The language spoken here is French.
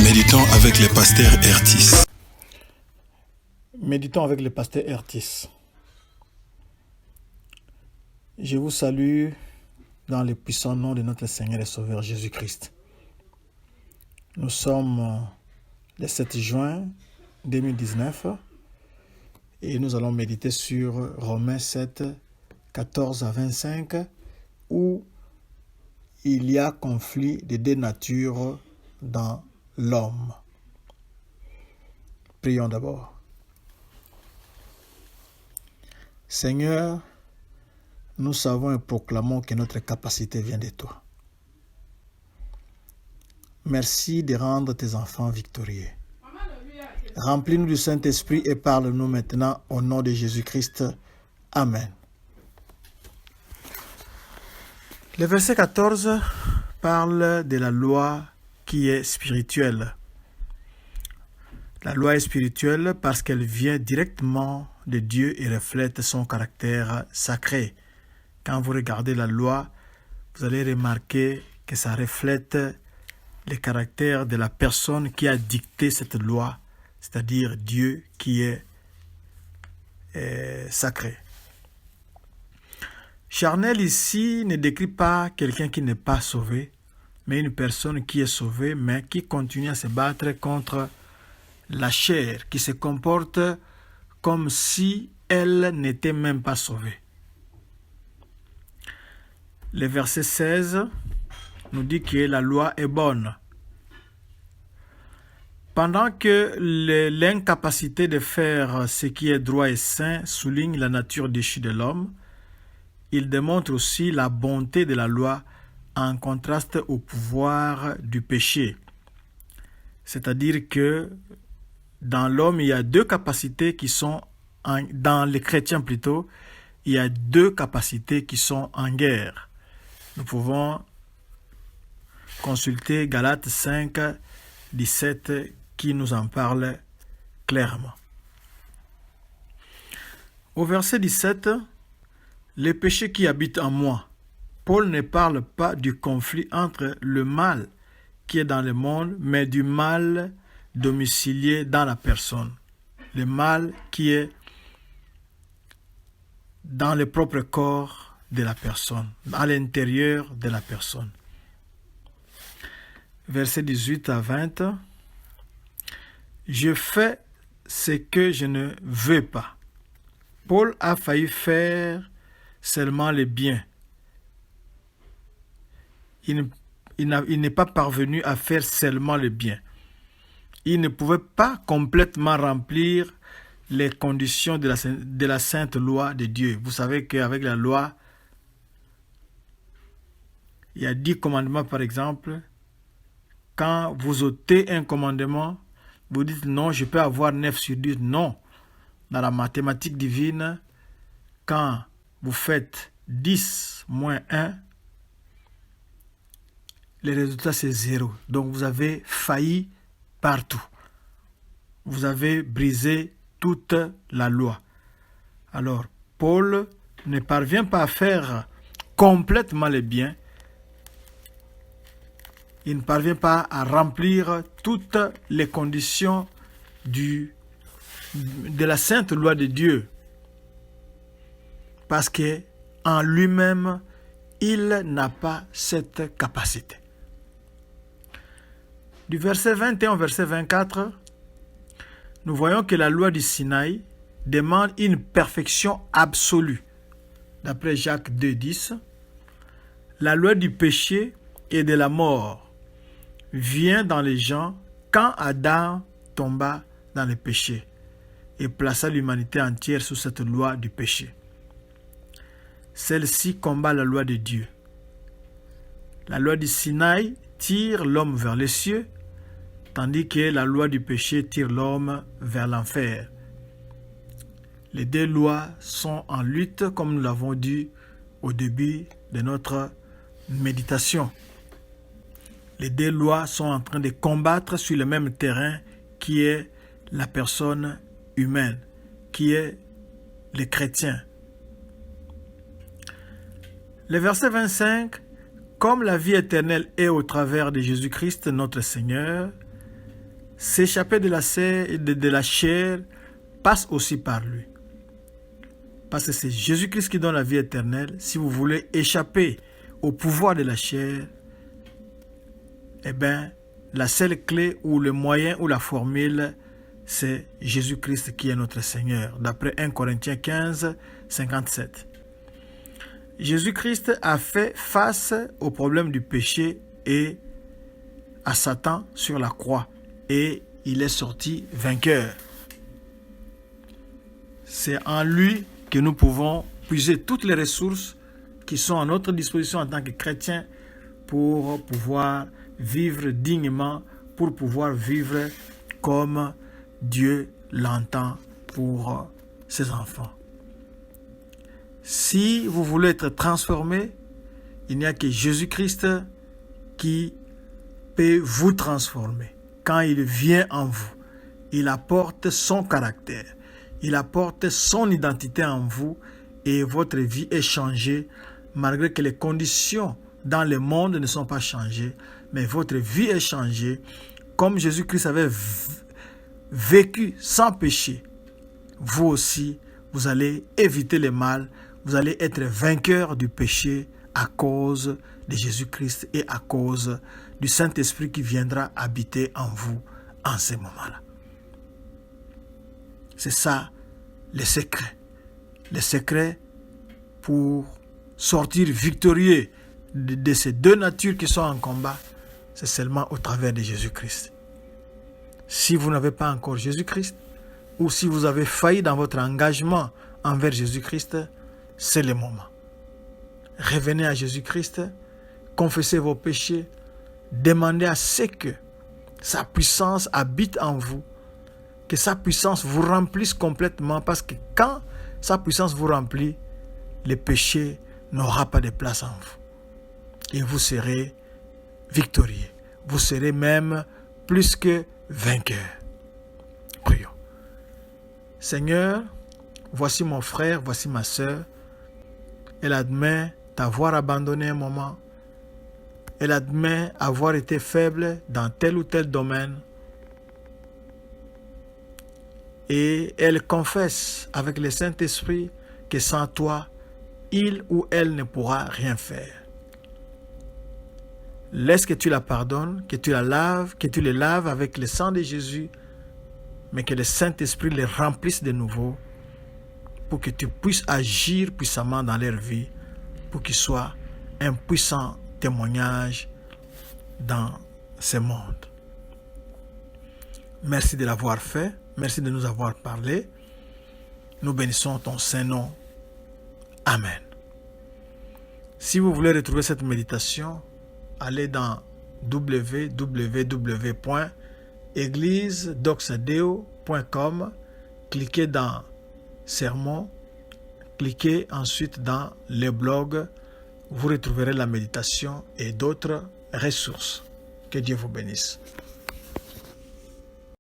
Méditons avec le pasteur Ertis. Méditons avec le pasteur Ertis. Je vous salue dans le puissant nom de notre Seigneur et Sauveur Jésus-Christ. Nous sommes le 7 juin 2019 et nous allons méditer sur Romains 7, 14 à 25 où il y a conflit de deux natures dans l'homme. Prions d'abord. Seigneur, nous savons et proclamons que notre capacité vient de toi. Merci de rendre tes enfants victorieux. Remplis-nous du Saint-Esprit et parle-nous maintenant au nom de Jésus-Christ. Amen. Le verset 14 parle de la loi qui est spirituelle. La loi est spirituelle parce qu'elle vient directement de Dieu et reflète son caractère sacré. Quand vous regardez la loi, vous allez remarquer que ça reflète le caractère de la personne qui a dicté cette loi, c'est-à-dire Dieu qui est sacré. Charnel ici ne décrit pas quelqu'un qui n'est pas sauvé, mais une personne qui est sauvée, mais qui continue à se battre contre la chair, qui se comporte comme si elle n'était même pas sauvée. Le verset 16 nous dit que la loi est bonne. Pendant que l'incapacité de faire ce qui est droit et saint souligne la nature déchue de l'homme, il démontre aussi la bonté de la loi en contraste au pouvoir du péché. C'est-à-dire que dans l'homme, il y a deux capacités qui sont, dans les chrétiens plutôt, il y a deux capacités qui sont en guerre. Nous pouvons consulter Galates 5, 17 qui nous en parle clairement. Au verset 17, les péchés qui habitent en moi. Paul ne parle pas du conflit entre le mal qui est dans le monde, mais du mal domicilié dans la personne. Le mal qui est dans le propre corps de la personne, à l'intérieur de la personne. Versets 18 à 20. Je fais ce que je ne veux pas. Paul a failli faire seulement le bien. Il n'est pas parvenu à faire seulement le bien. Il ne pouvait pas complètement remplir les conditions de la sainte loi de Dieu. Vous savez qu'avec la loi, il y a 10 commandements par exemple. Quand vous ôtez un commandement, vous dites non, je peux avoir 9 sur 10. Non. Dans la mathématique divine, quand vous faites 10 moins 1, le résultat c'est 0. Donc vous avez failli partout. Vous avez brisé toute la loi. Alors, Paul ne parvient pas à faire complètement le bien. Il ne parvient pas à remplir toutes les conditions de la sainte loi de Dieu. Parce qu'en lui-même, il n'a pas cette capacité. Du verset 21 au verset 24, nous voyons que la loi du Sinaï demande une perfection absolue. D'après Jacques 2, 10, la loi du péché et de la mort vient dans les gens quand Adam tomba dans le péché et plaça l'humanité entière sous cette loi du péché. Celle-ci combat la loi de Dieu. La loi du Sinaï tire l'homme vers les cieux, tandis que la loi du péché tire l'homme vers l'enfer. Les deux lois sont en lutte, comme nous l'avons dit au début de notre méditation. Les deux lois sont en train de combattre sur le même terrain qui est la personne humaine, qui est le chrétien. Le verset 25, comme la vie éternelle est au travers de Jésus-Christ notre Seigneur, s'échapper de la chair passe aussi par lui. Parce que c'est Jésus-Christ qui donne la vie éternelle. Si vous voulez échapper au pouvoir de la chair, eh bien, la seule clé ou le moyen ou la formule, c'est Jésus-Christ qui est notre Seigneur. D'après 1 Corinthiens 15, 57. Jésus-Christ a fait face au problème du péché et à Satan sur la croix. Et il est sorti vainqueur. C'est en lui que nous pouvons puiser toutes les ressources qui sont à notre disposition en tant que chrétiens pour pouvoir vivre dignement, pour pouvoir vivre comme Dieu l'entend pour ses enfants. Si vous voulez être transformé, il n'y a que Jésus-Christ qui peut vous transformer. Quand il vient en vous, il apporte son caractère, il apporte son identité en vous et votre vie est changée malgré que les conditions dans le monde ne sont pas changées, mais votre vie est changée comme Jésus-Christ avait vécu sans péché. Vous aussi, vous allez éviter le mal, vous allez être vainqueur du péché à cause de Jésus-Christ et à cause du Saint-Esprit qui viendra habiter en vous en ce moment-là. C'est ça le secret. Le secret pour sortir victorieux de ces deux natures qui sont en combat, c'est seulement au travers de Jésus-Christ. Si vous n'avez pas encore Jésus-Christ, ou si vous avez failli dans votre engagement envers Jésus-Christ, c'est le moment. Revenez à Jésus-Christ, confessez vos péchés, demandez à ce que sa puissance habite en vous, que sa puissance vous remplisse complètement, parce que quand sa puissance vous remplit, le péché n'aura pas de place en vous. Et vous serez victorieux. Vous serez même plus que vainqueur. Prions. Seigneur, voici mon frère, voici ma sœur. Elle admet t'avoir abandonné un moment. Elle admet avoir été faible dans tel ou tel domaine. Et elle confesse avec le Saint-Esprit que sans toi, il ou elle ne pourra rien faire. Laisse que tu la pardonnes, que tu la laves, que tu les laves avec le sang de Jésus, mais que le Saint-Esprit les remplisse de nouveau pour que tu puisses agir puissamment dans leur vie, pour qu'ils soient un puissant témoignage dans ce monde. Merci de l'avoir fait. Merci de nous avoir parlé. Nous bénissons ton Saint-Nom. Amen. Si vous voulez retrouver cette méditation, allez dans www.églisedoxadeo.com, cliquez dans Sermons, cliquez ensuite dans le blog, vous retrouverez la méditation et d'autres ressources. Que Dieu vous bénisse.